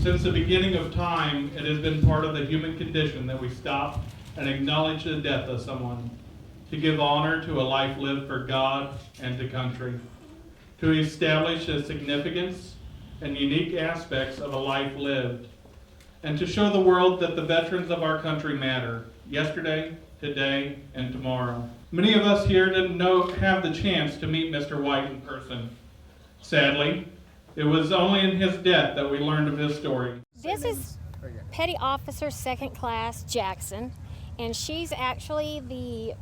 Since the beginning of time, it has been part of the human condition that we stop and acknowledge the death of someone, to give honor to a life lived for God and to country, to establish the significance and unique aspects of a life lived, and to show the world that the veterans of our country matter, yesterday, today, and tomorrow. Many of us here didn't have the chance to meet Mr. White in person. Sadly, it was only in his death that we learned of his story. This is Petty Officer 2nd Class Jackson, and she's actually the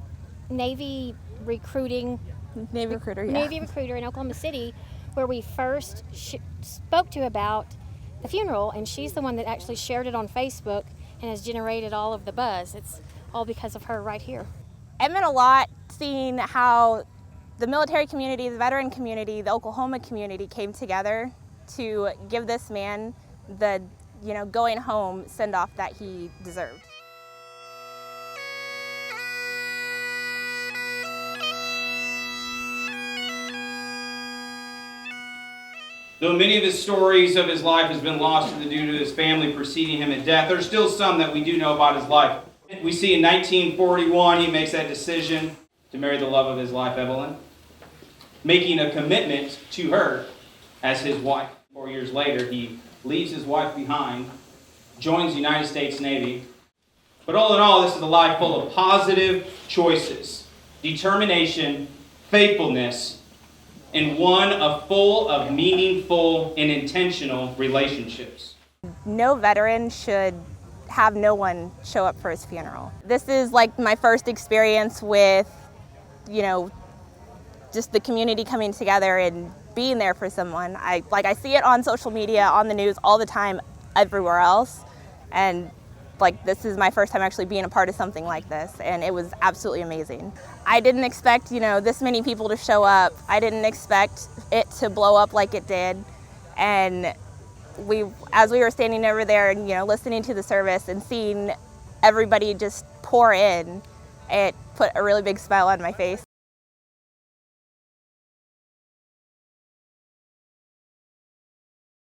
Navy recruiter in Oklahoma City, where we first spoke to about the funeral, and she's the one that actually shared it on Facebook and has generated all of the buzz. It's all because of her right here. It meant a lot seeing how the military community, the veteran community, the Oklahoma community came together to give this man the, going home send-off that he deserved. Though many of his stories of his life has been lost due to his family preceding him in death, there's still some that we do know about his life. We see in 1941 he makes that decision to marry the love of his life, Evelyn, making a commitment to her as his wife. 4 years later, he leaves his wife behind, joins the United States Navy. But all in all, this is a life full of positive choices, determination, faithfulness, and one full of meaningful and intentional relationships. No veteran should have no one show up for his funeral. This is like my first experience with, just the community coming together and being there for someone. I see it on social media, on the news all the time, everywhere else. And this is my first time actually being a part of something like this, and it was absolutely amazing. I didn't expect, this many people to show up. I didn't expect it to blow up like it did. And as we were standing over there and, listening to the service and seeing everybody just pour in, it put a really big smile on my face.